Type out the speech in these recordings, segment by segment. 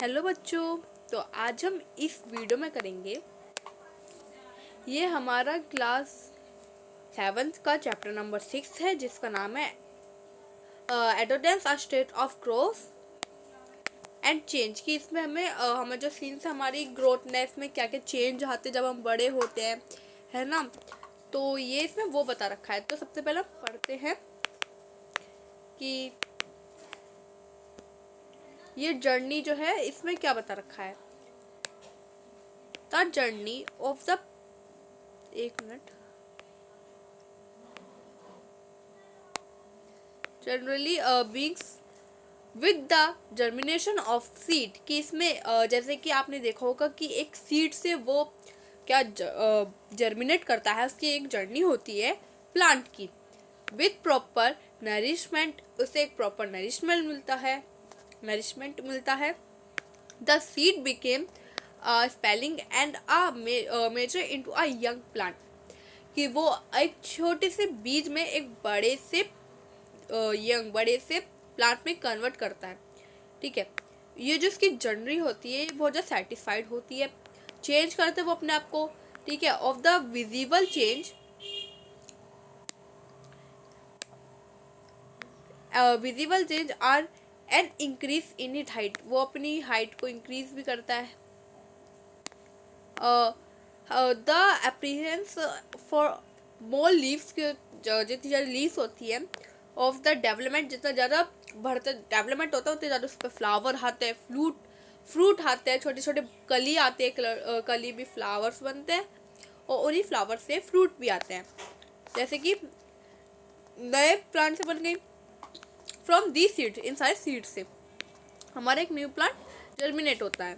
Hello बच्चों। तो आज हम इस वीडियो में करेंगे, ये हमारा क्लास 7th का चैप्टर नंबर 6 है जिसका नाम है adolescence a state of growth and change. कि इसमें हमें जो सीन्स हमारी ग्रोथनेस में क्या क्या चेंज आते हैं जब हम बड़े होते हैं, है ना। तो ये इसमें वो बता रखा है। तो सबसे पहले हम पढ़ते हैं कि ये जर्नी जो है इसमें क्या बता रखा है। द जर्नी ऑफ द एक minute generally beings with the germination of seed. कि इसमें जैसे कि आपने देखा होगा कि एक सीड से वो क्या जर्मिनेट करता है, उसकी एक जर्नी होती है प्लांट की। विद प्रॉपर नरिशमेंट, उसे एक प्रॉपर नरिशमेंट मिलता है। The seed became spelling and major into a young plant. कि वो एक छोटे से बीज में एक बड़े से प्लांट में कन्वर्ट करता है। ठीक है, ये जो इसकी जर्नी होती है बहुत ज़्यादा सेटिस्फाइड होती है, चेंज करते हैं वो अपने आप को। ठीक है, of the visible change, visible change are an increase in it height. वो अपनी हाइट को इंक्रीज भी करता है। The appearance for more leaves के जितनी ज़्यादा लीव्स होती है ऑफ द डेवलपमेंट, जितना ज़्यादा बढ़ता डेवलपमेंट होता है उतने ज़्यादा उस पर फ्लावर आते हैं, फ्रूट आते हैं, छोटे छोटे कली आते हैं, कली भी फ्लावर्स बनते हैं और उन्हीं फ्लावर से फ्रूट भी आते हैं। जैसे कि नए प्लांट से बन गई फ्रॉम दी सीड्स, इन सारे सीड्स से हमारा एक न्यू प्लांट जर्मिनेट होता है।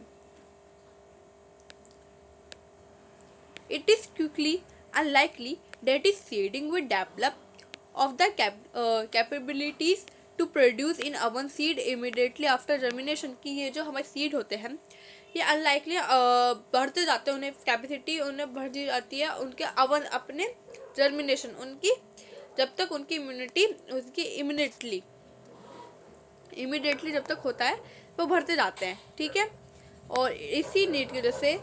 It is quickly unlikely that is seeding will develop of the capabilities to produce in one seed immediately after germination। की ये जो हमारे सीड होते हैं ये अनलाइकली बढ़ते जाते हैं, उन्हें कैपेसिटी उन्हें बढ़ती जाती है उनके अपने जर्मिनेशन, उनकी जब तक उनकी इमिडिएटली जब तक होता है वो बढ़ते जाते हैं। ठीक है, और इसी नीड की वजह से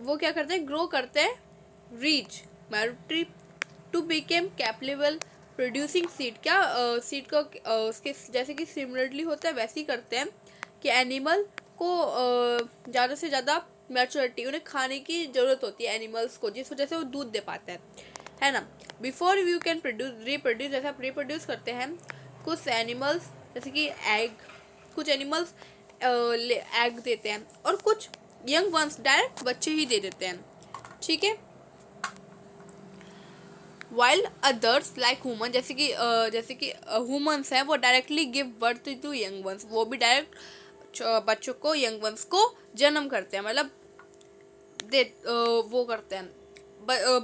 वो क्या करते हैं, ग्रो करते हैं, reach maturity to became capable producing seed. क्या सीड को उसके जैसे कि सिमिलरली होता है वैसे ही करते हैं कि एनिमल को ज़्यादा से ज़्यादा मैच्योरिटी, उन्हें खाने की ज़रूरत होती है एनिमल्स को, जिस वजह से वो दूध दे पाते हैं, है ना। बिफोर यू कैन रिप्रोड्यूस, जैसे आप रिप्रोड्यूस करते हैं कुछ एनिमल्स, जैसे कि कुछ एनिमल्स एग देते हैं और कुछ यंग वंस डायरेक्ट बच्चे ही दे देते हैं। ठीक है, वाइल अदर्स लाइक ह्यूमन, जैसे कि ह्यूमंस हैं वो directly give birth to young ones, वो भी डायरेक्ट बच्चों को, यंग वंस को जन्म करते हैं, मतलब वो करते हैं,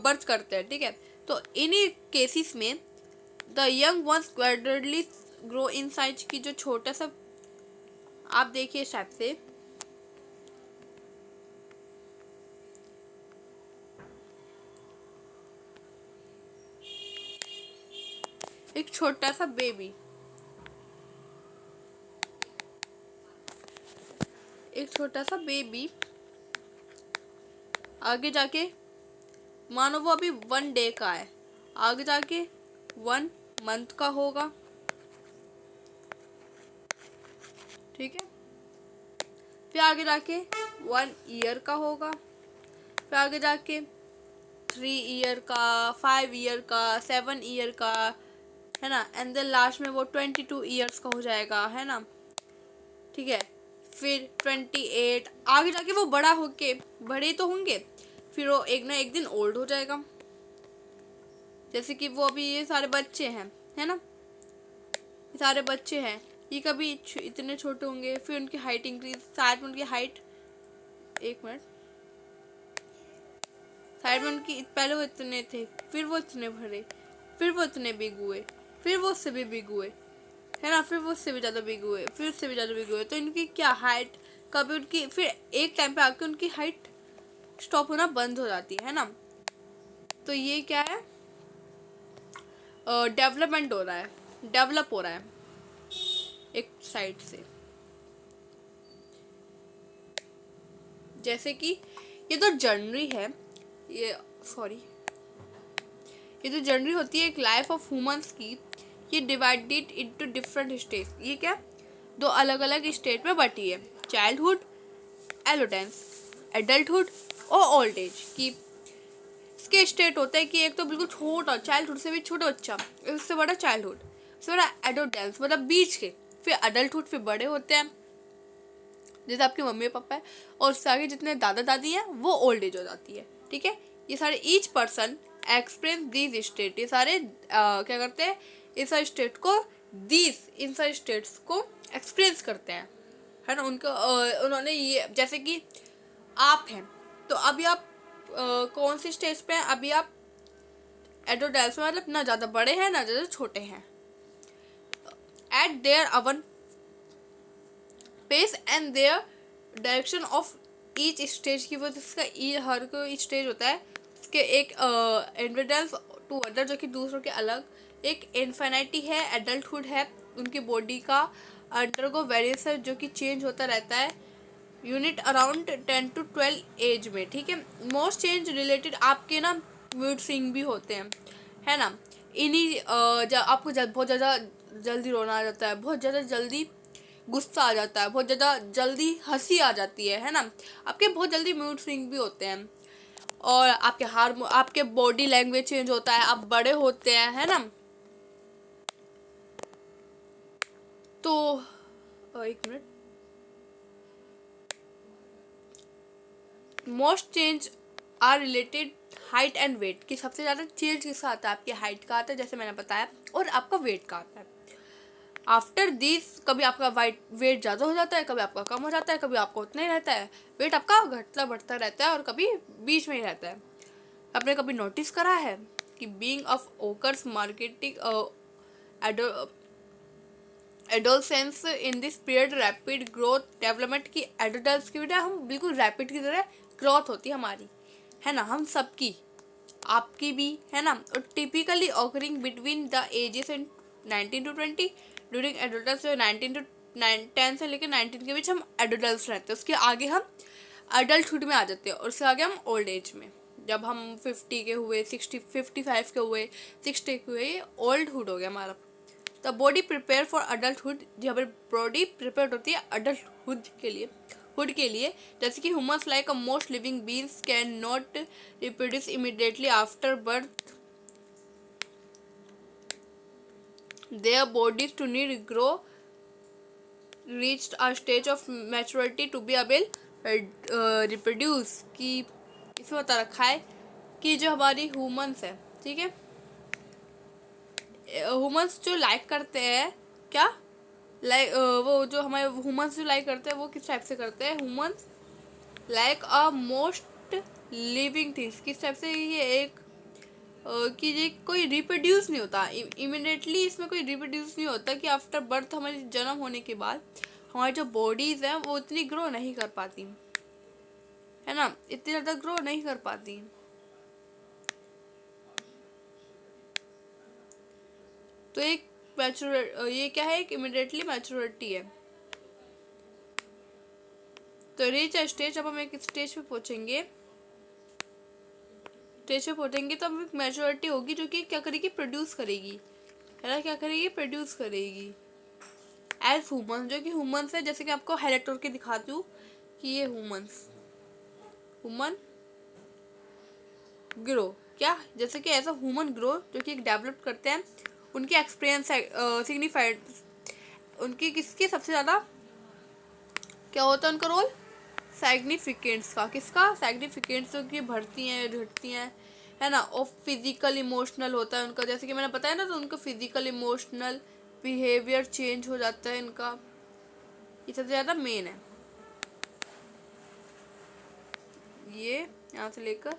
बर्थ करते हैं। ठीक है, तो इन्हीं केसेस में the young ones gradually grow in size. की जो छोटा सा आप देखिए इस टाइप से एक छोटा सा बेबी आगे जाके, मानो वो अभी 1 डे का है, आगे जाके 1 मंथ का होगा। ठीक है, फिर आगे जाके 1 ईयर का होगा, फिर आगे जाके 3 ईयर का, 5 ईयर का, 7 ईयर का, है ना। एंड देन लास्ट में वो 22 ईयर्स का हो जाएगा, है ना। ठीक है, फिर 28, आगे जाके वो बड़े तो होंगे, फिर वो एक ना एक दिन ओल्ड हो जाएगा। जैसे कि वो अभी ये सारे बच्चे हैं, है ना, ये सारे बच्चे हैं, ये कभी इतने छोटे होंगे, फिर उनकी हाइट इंक्रीज, शायद उनकी हाइट, एक मिनट, शायद में उनकी पहले वो इतने थे, फिर वो इतने भरे, फिर वो इतने बिग हुए, फिर वो उससे भी बिग हुए, है ना, फिर वो उससे भी ज़्यादा बिग हुए, फिर उससे भी ज़्यादा बिग हुए। तो इनकी क्या हाइट, कभी उनकी फिर एक टाइम पे आके उनकी हाइट स्टॉप होना बंद हो जाती है ना। तो ये क्या है, डेवलप हो रहा है। एक साइड से। जैसे कि ये तो जर्नी है, ये जो जर्नी होती है एक लाइफ ऑफ ह्यूमंस की, ये डिवाइडेड इनटू डिफरेंट स्टेज। ये क्या, दो अलग अलग स्टेज में बटी है, चाइल्डहुड, एडोलेसेंस, एडल्टहुड और ओल्ड एज की। इसके स्टेट होता है कि एक तो बिल्कुल छोटा, चाइल्डहुड से भी छोटा बच्चा, उससे बड़ा चाइल्डहुड, उससे बड़ा एडोलेसेंस मतलब बीच के, फिर एडल्टहुड, फिर बड़े होते हैं जैसे आपके मम्मी पापा है, और उससे आगे जितने दादा दादी हैं वो ओल्ड एज हो जाती है। ठीक है, ये सारे each person experience these state, ये सारे क्या करते हैं, इस स्टेट को इन सारे स्टेट्स को एक्सपीरियंस करते हैं, है ना। उन्होंने ये, जैसे कि आप हैं तो अभी आप कौन सी स्टेज पे हैं, अभी आप एडोलेसेंस मतलब ना ज़्यादा बड़े हैं ना ज़्यादा छोटे हैं। At their own pace and their direction of each stage की वजह से हर कोई स्टेज होता है इसके एक एडवर्डेंस टू अदर, जो कि दूसरों के अलग। एक इन्फिनिटी है, एडल्टहुड है, उनकी बॉडी का अंडरगो वेरियस है जो कि चेंज होता रहता है, यूनिट अराउंड 10 to 12 एज में। ठीक है, मोस्ट चेंज रिलेटेड आपके ना मूड स्विंग भी होते हैं, है ना। इन्हीं आपको बहुत ज़्यादा जल्दी रोना आ जाता है, बहुत ज़्यादा जल्दी गुस्सा आ जाता है, बहुत ज़्यादा जल्दी हंसी आ जाती है ना। आपके बहुत जल्दी मूड स्विंग भी होते हैं, और आपके बॉडी लैंग्वेज चेंज होता है, आप बड़े होते हैं, है ना। तो एक minute, most change are related height and weight, कि सबसे ज़्यादा चेंज किसका आता है, आपकी हाइट का आता है जैसे मैंने बताया, और आपका वेट का आता है। आफ्टर दिस कभी आपका वेट ज़्यादा हो जाता है, कभी आपका कम हो जाता है, कभी आपका उतना ही रहता है, वेट आपका घटता बढ़ता रहता है और कभी बीच में ही रहता है। आपने कभी नोटिस करा है कि being of occurs marketing adolescence in this period rapid growth development की, एडल्ट्स की बेटा हम बिल्कुल रैपिड की तरह ग्रोथ होती है हमारी, है ना, हम सबकी, आपकी भी, है ना। और typically occurring between the ages in 19 to 20 during adults, 19 to 10 से लेकर 19 के बीच हम एडल्ट्स रहते हैं, उसके आगे हम एडल्टहुड में आ जाते हैं, और उसके आगे हम ओल्ड एज में, जब हम 50 के हुए, 60, 55 के हुए, 60 के हुए, ओल्डहुड हो गया हमारा। The body prepare for adulthood, जो हमारी बॉडी प्रिपेयर होती है अडल्टहुड के लिए, जैसे कि humans like a most living beings can not reproduce immediately after birth, their bodies too need grow reached a stage of maturity to be able reproduce, कि इसमें बता रखा है कि जो हमारी ह्यूमंस है, ठीक है, ह्यूमंस जो लाइक करते हैं, क्या वो जो हमारे ह्यूमंस जो लाइक करते हैं वो किस टाइप से करते हैं, humans like a most living things, किस टाइप से, ये एक कि ये कोई रिप्रोड्यूस नहीं होता इमीडिएटली, इसमें कोई रिप्रोड्यूस नहीं होता कि आफ्टर बर्थ, हमारे जन्म होने के बाद हमारी जो बॉडीज़ हैं वो इतनी ग्रो नहीं कर पाती, है ना, इतनी ज़्यादा ग्रो नहीं कर पाती। तो एक ये क्या है, एक इमीडिएटली मैच्योरिटी है। तो रीच स्टेज, अब हम एक स्टेज पे पहुँचेंगे, तो अब एक मैच्योरिटी होगी जो कि क्या करेगी, प्रोड्यूस करेगी, है ना, क्या करेगी, प्रोड्यूस करेगी एज ह्यूमंस, जो कि ह्यूमंस है। जैसे कि आपको हाईलाइट करके दिखाती हूँ कि ये ह्यूमन ग्रो, क्या, जैसे कि ऐसा ह्यूमन ग्रो जो कि डेवलप करते हैं, उनकी एक्सपीरियंस सिग्निफाइड, उनकी किसकी सबसे ज़्यादा क्या होता है उनका रोल, सिग्निफिकेंस का, किसका, सिग्निफिकेंस, जो कि बढ़ती हैं घटती हैं, है ना। और फिजिकल इमोशनल होता है उनका, जैसे कि मैंने बताया ना, तो उनका फिजिकल इमोशनल बिहेवियर चेंज हो जाता है इनका, ये सबसे ज़्यादा मेन है। ये यहाँ से लेकर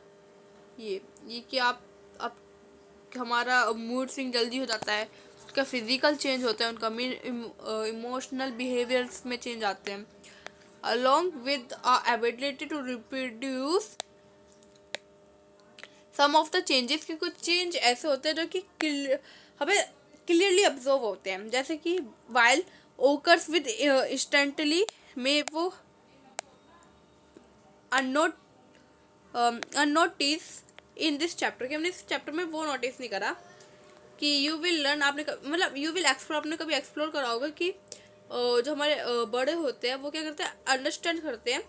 ये कि आप हमारा मूड स्विंग जल्दी हो जाता है, उसका फिजिकल चेंज होता है, उनका इमोशनल बिहेवियर्स में चेंज आते हैं, along with our ability to reproduce some of the changes, कि कुछ चेंज ऐसे होते हैं जो कि हमें क्लियरली ऑब्जर्व होते हैं, जैसे कि while ओकर्स विद इंस्टेंटली में वो अननोट अननोटिस इन दिस चैप्टर, कि हमने इस चैप्टर में वो नोटिस नहीं करा कि यू विल लर्न, आपने मतलब यू विल एक्सप्लोर, आपने कभी एक्सप्लोर करा होगा कि जो हमारे बड़े होते हैं वो क्या करते हैं, अंडरस्टैंड करते हैं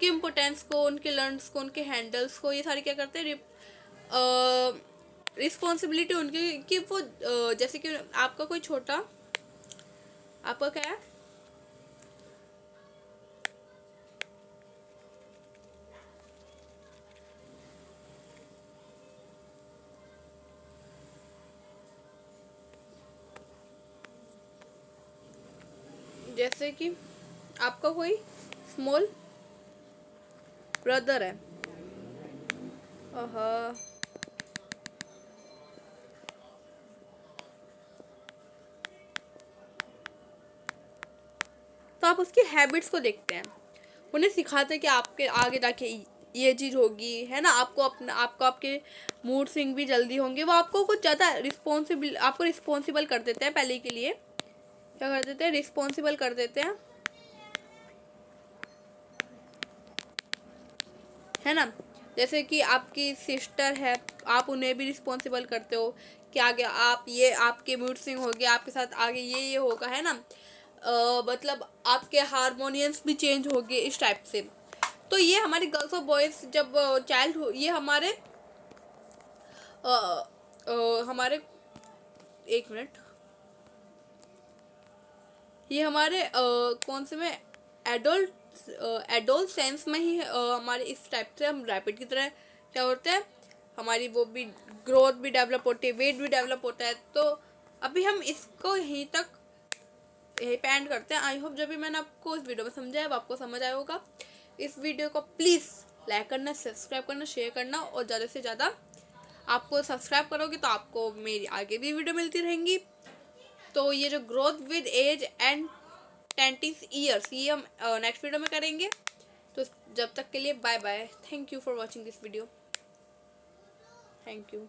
कि इम्पोर्टेंस को, उनके लर्न्स को, उनके हैंडल्स को, ये सारी क्या करते हैं, रिस्पॉन्सिबिलिटी उनकी, कि वो जैसे कि आपका कोई छोटा, आपका क्या है, जैसे कि आपका कोई स्मॉल ब्रदर है, तो आप उसकी हैबिट्स को देखते हैं, उन्हें सिखाते हैं कि आपके आगे जाके ये चीज़ होगी, है ना, आपको अपना, आपको आपके मूड स्विंग भी जल्दी होंगे, वो आपको कुछ ज़्यादा आपको रिस्पॉन्सिबल कर देते हैं, पहले के लिए क्या कर देते हैं, रिस्पॉन्सिबल कर देते हैं, है ना। जैसे कि आपकी सिस्टर है, आप उन्हें भी रिस्पॉन्सिबल करते हो कि आगे आप ये, आपके मूड स्विंग हो गया, आपके साथ आगे ये होगा, है ना। मतलब आपके हारमोनियंस भी चेंज हो गए इस टाइप से। तो ये हमारी गर्ल्स और बॉयज़ जब चाइल्ड हो, ये हमारे हमारे, एक मिनट, ये हमारे कौन से में, एडल्ट एडल्ट सेंस में ही हमारे इस टाइप से हम रैपिड की तरह क्या होते हैं, हमारी वो भी ग्रोथ भी डेवलप होती है, वेट भी डेवलप होता है। तो अभी हम इसको यहीं तक यही पे एंड करते हैं। आई होप जब भी मैंने आपको इस वीडियो में समझाया वो आपको समझ आया होगा। इस वीडियो को प्लीज़ लाइक करना, सब्सक्राइब करना, शेयर करना, और ज़्यादा से ज़्यादा आपको सब्सक्राइब करोगे तो आपको मेरी आगे भी वीडियो मिलती रहेंगी। तो ये जो growth with age and 20 years, ये हम नेक्स्ट वीडियो में करेंगे। तो जब तक के लिए bye bye, thank you for watching this video, thank you.